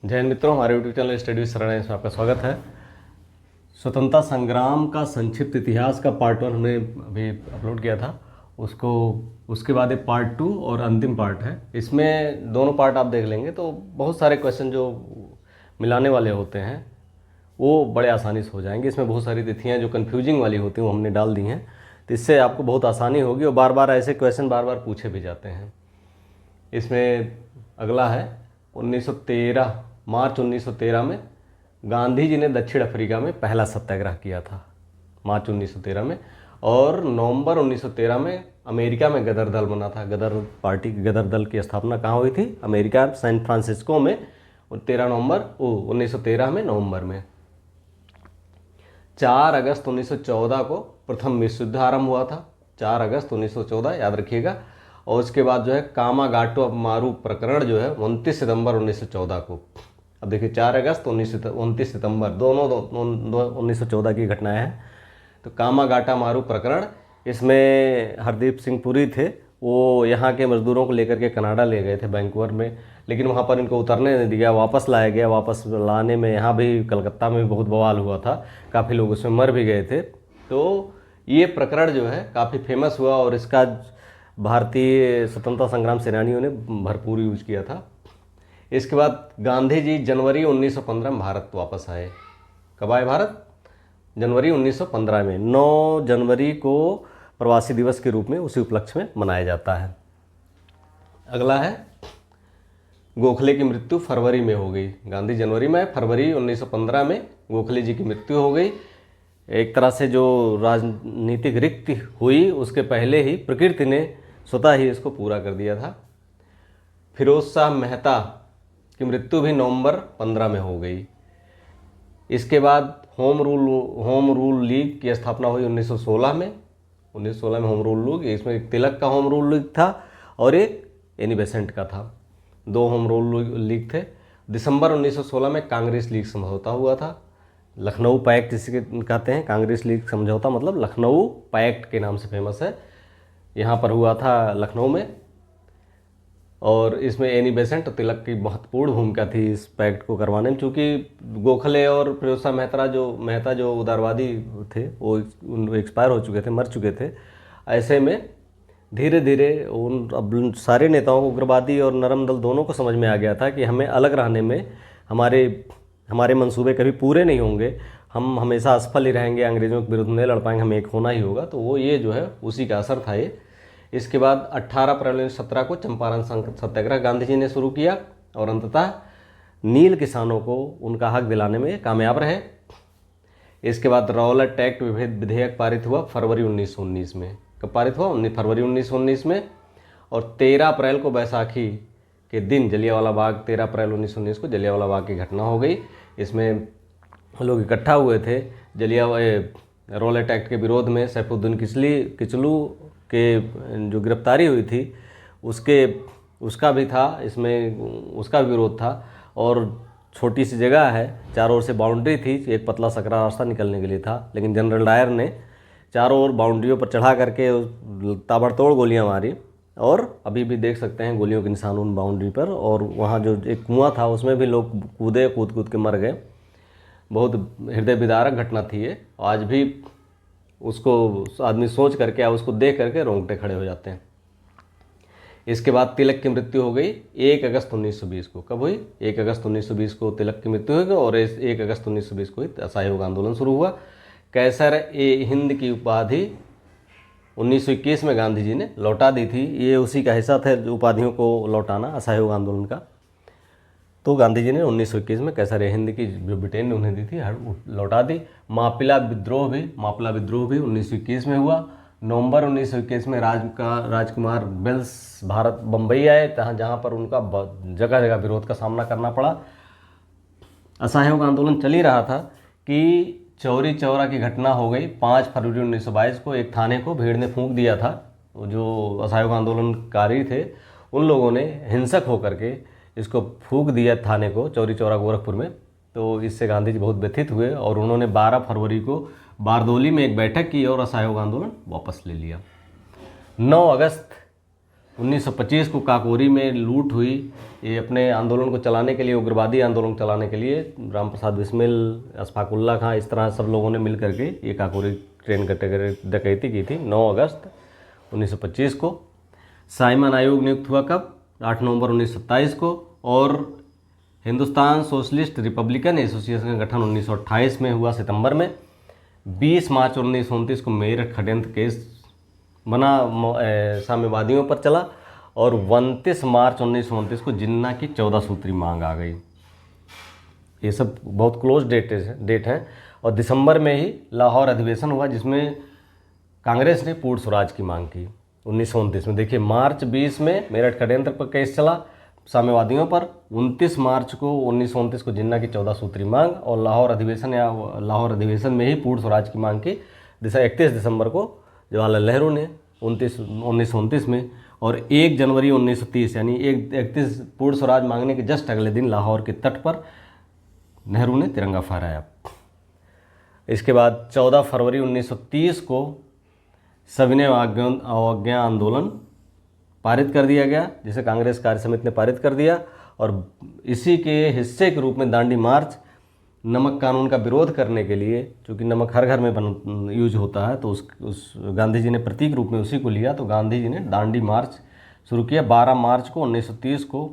जय हिंद मित्रों, हमारे यूट्यूब चैनल स्टडी विद शरण में आपका स्वागत है। स्वतंत्रता संग्राम का संक्षिप्त इतिहास का पार्ट 1 हमने अभी अपलोड किया था उसको। उसके बाद एक पार्ट 2 और अंतिम पार्ट है। इसमें दोनों पार्ट आप देख लेंगे तो बहुत सारे क्वेश्चन जो मिलाने वाले होते हैं वो बड़े आसानी से हो जाएंगे। इसमें बहुत सारी तिथियाँ जो कन्फ्यूजिंग वाली होती हैं वो हमने डाल दी हैं, तो इससे आपको बहुत आसानी होगी और बार बार ऐसे क्वेश्चन बार बार पूछे भी जाते हैं। इसमें अगला है 1913, मार्च 1913 में गांधी जी ने दक्षिण अफ्रीका में पहला सत्याग्रह किया था, मार्च 1913 में। और नवंबर 1913 में अमेरिका में गदर दल बना था। गदर पार्टी, गदर दल की स्थापना कहाँ हुई थी? अमेरिका, सैन फ्रांसिस्को में 13 नवंबर 1913 में, नवंबर में। 4 अगस्त 1914 को प्रथम विश्व युद्ध आरंभ हुआ था, 4 अगस्त 1914, याद रखिएगा। और उसके बाद जो है कामागाटो मारू प्रकरण जो है 29 सितंबर 1914 को। अब देखिए 4 अगस्त 29 सितंबर दोनों 1914 की घटनाएं हैं। तो कामागाटा मारू प्रकरण, इसमें हरदीप सिंह पुरी थे, वो यहाँ के मजदूरों को लेकर के कनाडा ले गए थे, वैंकूवर में, लेकिन वहाँ पर इनको उतरने नहीं दिया, वापस लाया गया। वापस लाने में यहाँ भी कलकत्ता में भी बहुत बवाल हुआ था, काफ़ी लोग उसमें मर भी गए थे। तो ये प्रकरण जो है काफ़ी फेमस हुआ और इसका भारतीय स्वतंत्रता संग्राम सेनानियों ने भरपूर यूज किया था। इसके बाद गांधी जी जनवरी 1915 में भारत वापस आए। कब आए भारत? जनवरी 1915 में। 9 जनवरी को प्रवासी दिवस के रूप में उसी उपलक्ष्य में मनाया जाता है। अगला है गोखले की मृत्यु फरवरी में हो गई। गांधी जनवरी में, फरवरी 1915 में गोखले जी की मृत्यु हो गई। एक तरह से जो राजनीतिक रिक्ति हुई उसके पहले ही प्रकृति ने स्वतः ही इसको पूरा कर दिया था। फिरोज शाह मेहता की मृत्यु भी नवंबर 15 में हो गई। इसके बाद होम रूल लीग की स्थापना हुई 1916 में। 1916 में होम रूल लीग, इसमें एक तिलक का होम रूल लीग था और एक एनी बेसेंट का था, 2 होम रूल लीग थे। दिसंबर 1916 में कांग्रेस लीग समझौता हुआ था। लखनऊ पैक्ट जिसे कहते हैं, कांग्रेस लीग समझौता मतलब लखनऊ पैक्ट के नाम से फेमस है, यहाँ पर हुआ था लखनऊ में। और इसमें एनी बेसेंट और तिलक की महत्वपूर्ण भूमिका थी इस पैक्ट को करवाने में, क्योंकि गोखले और फिरोज शाह मेहता जो उदारवादी थे वो एक्सपायर हो चुके थे, मर चुके थे। ऐसे में धीरे धीरे उन अब सारे नेताओं को, उग्रवादी और नरम दल दोनों को समझ में आ गया था कि हमें अलग रहने में हमारे मंसूबे कभी पूरे नहीं होंगे, हम हमेशा असफल ही रहेंगे, अंग्रेज़ों के विरुद्ध नहीं लड़ पाएंगे, हमें एक होना ही होगा। तो वो ये जो है उसी का असर था ये। इसके बाद 18 अप्रैल 1917 को चंपारण सत्याग्रह गांधी जी ने शुरू किया और अंततः नील किसानों को उनका हक दिलाने में कामयाब रहे। इसके बाद रौलट एक्ट विधेयक पारित हुआ फरवरी 1919 में। कब पारित हुआ? फरवरी 1919 में। और 13 अप्रैल को बैसाखी के दिन जलियांवाला बाग, 13 अप्रैल 1919 को जलियांवाला बाग की घटना हो गई। इसमें लोग इकट्ठा हुए थे रौलट एक्ट के विरोध में। सैफुद्दीन किचलू के जो गिरफ्तारी हुई थी उसका भी था, इसमें उसका भी विरोध था। और छोटी सी जगह है, चारों ओर से बाउंड्री थी, एक पतला सकरा रास्ता निकलने के लिए था, लेकिन जनरल डायर ने चारों ओर बाउंड्रियों पर चढ़ा करके ताबड़तोड़ गोलियां मारी। और अभी भी देख सकते हैं गोलियों के निशान उन बाउंड्री पर। और वहाँ जो एक कुआं था उसमें भी लोग कूद के मर गए। बहुत हृदय विदारक घटना थी ये। आज भी उसको आदमी सोच करके या उसको देख करके रोंगटे खड़े हो जाते हैं। इसके बाद तिलक की मृत्यु हो गई 1 अगस्त 1920 को। कब हुई? 1 अगस्त 1920 को तिलक की मृत्यु हो गई। और 1 अगस्त 1920 को ही असहयोग आंदोलन शुरू हुआ। कैसर-ए-हिंद की उपाधि 1921 में गांधी जी ने लौटा दी थी। ये उसी का हिस्सा था, उपाधियों को लौटाना असहयोग आंदोलन का। तो गांधी जी ने 1921 में कैसर-ए-हिंद की जो ब्रिटेन ने उन्हें दी थी लौटा दी। मापिला विद्रोह भी 1921 में हुआ। नवंबर 1921 में राजकुमार वेल्स भारत बम्बई आए, जहाँ पर उनका जगह जगह विरोध का सामना करना पड़ा। असहयोग आंदोलन चल ही रहा था कि चौरी चौरा की घटना हो गई 5 फरवरी 1922 को। एक थाने को भीड़ ने फूंक दिया था। जो असहयोग आंदोलनकारी थे उन लोगों ने हिंसक होकर के इसको फूंक दिया थाने को, चौरी चौरा गोरखपुर में। तो इससे गांधी जी बहुत व्यथित हुए और उन्होंने 12 फरवरी को बारदोली में एक बैठक की और असहयोग आंदोलन वापस ले लिया। 9 अगस्त 1925 को काकोरी में लूट हुई। ये अपने आंदोलन को चलाने के लिए, उग्रवादी आंदोलन चलाने के लिए राम प्रसाद बिस्मिल, अशफाकुल्ला खां, इस तरह सब लोगों ने मिल करके ये काकोरी ट्रेन डकैती की थी 9 अगस्त 1925 को। साइमन आयोग नियुक्त हुआ कब? 8 नवंबर 1927 को। और हिंदुस्तान सोशलिस्ट रिपब्लिकन एसोसिएशन का गठन 1928 में हुआ सितंबर में। 20 मार्च 1929 को मेरठ षड्यंत्र केस बना, साम्यवादियों पर चला। और 29 मार्च 1929 को जिन्ना की 14 सूत्री मांग आ गई। ये सब बहुत क्लोज डेट है। और दिसंबर में ही लाहौर अधिवेशन हुआ जिसमें कांग्रेस ने पूर्ण स्वराज की मांग की 1929 में। देखिए, मार्च 20 में मेरठ षड्यंत्र पर केस चला साम्यवादियों पर। 29 मार्च को 1929 को जिन्ना की 14 सूत्री मांग, और लाहौर अधिवेशन में ही पूर्ण स्वराज की मांग की 31 दिसंबर को जवाहरलाल नेहरू ने 1929 में। और 1 जनवरी 1930 यानी 31 पूर्ण स्वराज मांगने के जस्ट अगले दिन लाहौर के तट पर नेहरू ने तिरंगा फहराया। इसके बाद 14 फरवरी 1930 को सविनय अवज्ञा आंदोलन पारित कर दिया गया, जिसे कांग्रेस कार्य समिति ने पारित कर दिया। और इसी के हिस्से के रूप में दांडी मार्च, नमक कानून का विरोध करने के लिए, क्योंकि नमक हर घर में यूज होता है, तो उस गांधी जी ने प्रतीक रूप में उसी को लिया, तो गांधी जी ने दांडी मार्च शुरू किया 12 मार्च को 1930 को।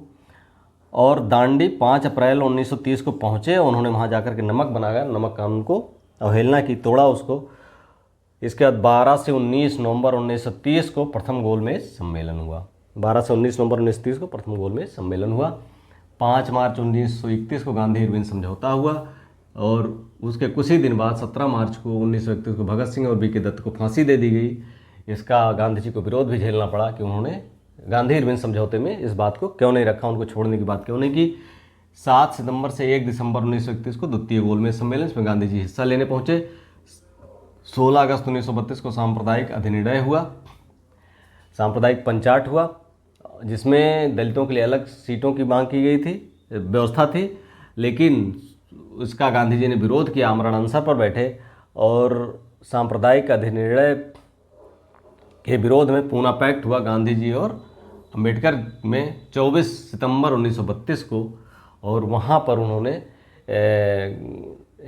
और दांडी 5 अप्रैल 1930 को पहुँचे। उन्होंने वहाँ जाकर के नमक बनाया, नमक कानून को अवहेलना की, तोड़ा उसको। इसके बाद 12 से 19 नवंबर 1930 को प्रथम गोलमेज सम्मेलन हुआ। 12 से 19 नवंबर 1930 को प्रथम गोलमेज सम्मेलन हुआ। 5 मार्च 1931 को गांधी इरविन समझौता हुआ। और उसके कुछ ही दिन बाद 17 मार्च को 1931 को भगत सिंह और बी के दत्त को फांसी दे दी गई। इसका गांधी जी को विरोध भी झेलना पड़ा कि उन्होंने गांधी इरविन समझौते में इस बात को क्यों नहीं रखा, उनको छोड़ने की बात क्यों नहीं की। 7 सितंबर से 1 दिसंबर 1931 को द्वितीय गोलमेज सम्मेलन, इसमें गांधी जी हिस्सा लेने पहुंचे। 16 अगस्त 1932 को सांप्रदायिक अधिनिर्णय हुआ, सांप्रदायिक पंचाट हुआ, जिसमें दलितों के लिए अलग सीटों की मांग की गई थी, व्यवस्था थी। लेकिन इसका गांधी जी ने विरोध किया, आमरण अनशन पर बैठे। और सांप्रदायिक अधिनिर्णय के विरोध में पूना पैक्ट हुआ गांधी जी और अम्बेडकर में 24 सितंबर 1932 को। और वहाँ पर उन्होंने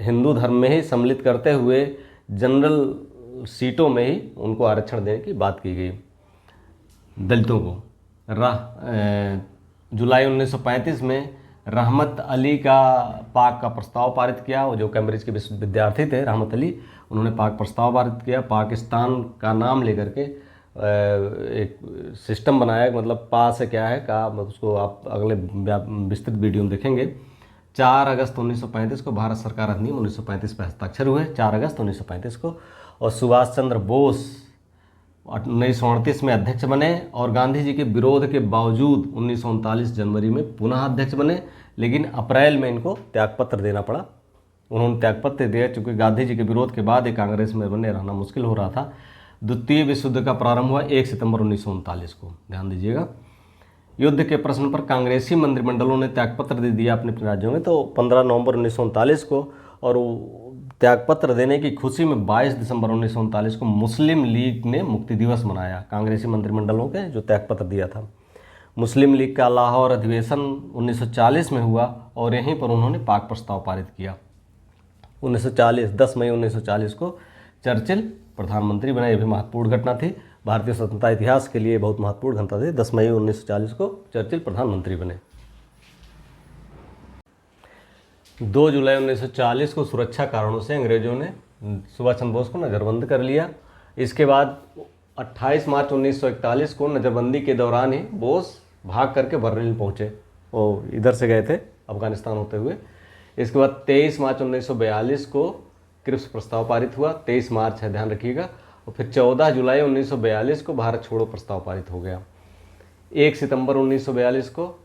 हिंदू धर्म में ही सम्मिलित करते हुए जनरल सीटों में ही उनको आरक्षण देने की बात की गई दलितों को। जुलाई 1935 में रहमत अली का पाक का प्रस्ताव पारित किया। वो जो कैम्ब्रिज के विद्यार्थी थे, रहमत अली, उन्होंने पाक प्रस्ताव पारित किया। पाकिस्तान का नाम लेकर के एक सिस्टम बनाया, मतलब पा से क्या है का, उसको आप अगले विस्तृत वीडियो में देखेंगे। 4 अगस्त 1935 को भारत सरकार अधिनियम 1935 पर हस्ताक्षर हुए, 4 अगस्त 1935 को। और सुभाष चंद्र बोस 1938 में अध्यक्ष बने। और गांधी जी के विरोध के बावजूद 1939 जनवरी में पुनः अध्यक्ष बने, लेकिन अप्रैल में इनको त्यागपत्र देना पड़ा। उन्होंने त्यागपत्र दिया क्योंकि गांधी जी के विरोध के बाद एक कांग्रेस में बने रहना मुश्किल हो रहा था। द्वितीय विश्व युद्ध का प्रारंभ हुआ 1 सितंबर 1939 को, ध्यान दीजिएगा। युद्ध के प्रश्न पर कांग्रेसी मंत्रिमंडलों ने त्यागपत्र दे दिया अपने अपने राज्यों में, तो 15 नवंबर 1939 को। और त्यागपत्र देने की खुशी में 22 दिसंबर 1939 को मुस्लिम लीग ने मुक्ति दिवस मनाया, कांग्रेसी मंत्रिमंडलों के जो त्यागपत्र दिया था। मुस्लिम लीग का लाहौर अधिवेशन 1940 में हुआ और यहीं पर उन्होंने पाक प्रस्ताव पारित किया। 10 मई 1940 को चर्चिल प्रधानमंत्री बने। यह भी महत्वपूर्ण घटना थी, भारतीय स्वतंत्रता इतिहास के लिए बहुत महत्वपूर्ण घटना थी। 10 मई 1940 को चर्चिल प्रधानमंत्री बने। 2 जुलाई 1940 को सुरक्षा कारणों से अंग्रेजों ने सुभाष चंद्र बोस को नज़रबंद कर लिया। इसके बाद 28 मार्च 1941 को नज़रबंदी के दौरान ही बोस भाग करके बर्लिन पहुँचे। वो इधर से गए थे अफगानिस्तान होते हुए। इसके बाद 23 मार्च 1942 को क्रिप्स प्रस्ताव पारित हुआ, 23 मार्च है, ध्यान रखिएगा। और फिर 14 जुलाई 1942 को भारत छोड़ो प्रस्ताव पारित हो गया। 1 सितंबर 1942 को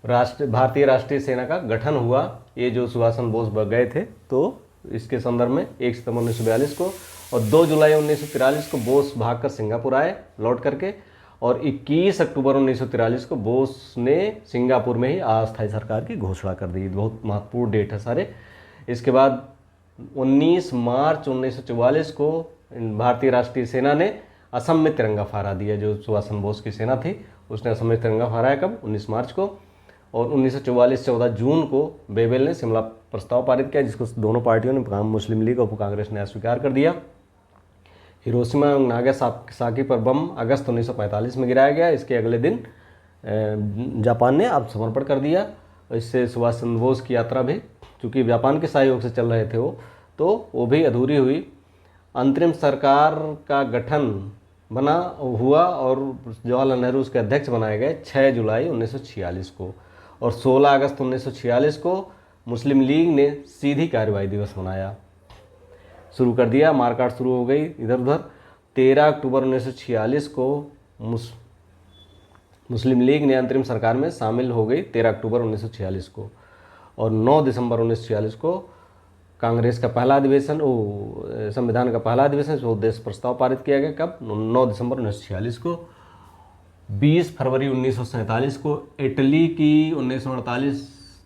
भारतीय राष्ट्रीय सेना का गठन हुआ। ये जो सुभाष चंद्र बोस गए थे, तो इसके संदर्भ में 1 सितंबर 1942 को। और 2 जुलाई 1943 को बोस भागकर सिंगापुर आए लौट करके। और 21 अक्टूबर 1943 को बोस ने सिंगापुर में ही अस्थायी सरकार की घोषणा कर दी। बहुत महत्वपूर्ण डेट है सारे। इसके बाद 19 मार्च 1944 को भारतीय राष्ट्रीय सेना ने असम में तिरंगा फहरा दिया। जो सुभाष चंद्र बोस की सेना थी उसने असम में तिरंगा फहराया कब, 19 मार्च को। और 1944 14 जून को बेबेल ने शिमला प्रस्ताव पारित किया, जिसको दोनों पार्टियों ने, मुस्लिम लीग और कांग्रेस ने अस्वीकार कर दिया। हिरोशिमा एवं नागासाकी पर बम अगस्त 1945 में गिराया गया। इसके अगले दिन जापान ने आत्मसमर्पण कर दिया। इससे सुभाष चंद्र बोस की यात्रा भी, चूँकि जापान के सहयोग से चल रहे थे वो भी अधूरी हुई। अंतरिम सरकार का गठन हुआ और जवाहरलाल नेहरू उसके अध्यक्ष बनाए गए 6 जुलाई 1946 को। और 16 अगस्त 1946 को मुस्लिम लीग ने सीधी कार्रवाई दिवस मनाया, शुरू कर दिया। मारकाट शुरू हो गई इधर उधर। 13 अक्टूबर 1946 को मुस्लिम लीग ने अंतरिम सरकार में शामिल हो गई 13 अक्टूबर 1946 को। और 9 दिसंबर 1946 को कांग्रेस का पहला अधिवेशन, संविधान का पहला अधिवेशन स्वदेश प्रस्ताव पारित किया गया। कब, 9 दिसंबर 1946 को। 20 फरवरी 1947 को इटली की 1948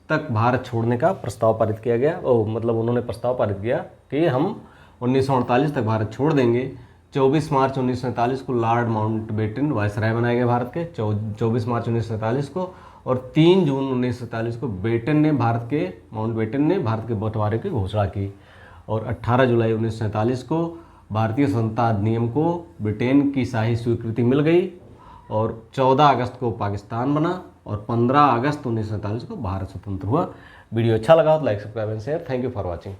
तक भारत छोड़ने का प्रस्ताव पारित किया गया। मतलब उन्होंने प्रस्ताव पारित किया कि हम 1948 तक भारत छोड़ देंगे। 24 मार्च 1947 को लॉर्ड माउंटबेटन वायसराय बनाए गए भारत के, 24 मार्च 1947 को। और 3 जून 1947 को माउंटबेटन ने भारत के बंटवारे की घोषणा की। और 18 जुलाई 1947 को भारतीय स्वतंत्रता अधिनियम को ब्रिटेन की शाही स्वीकृति मिल गई। और 14 अगस्त को पाकिस्तान बना और 15 अगस्त 1947 को भारत स्वतंत्र हुआ। वीडियो अच्छा लगा तो like, subscribe and share. Thank you for watching.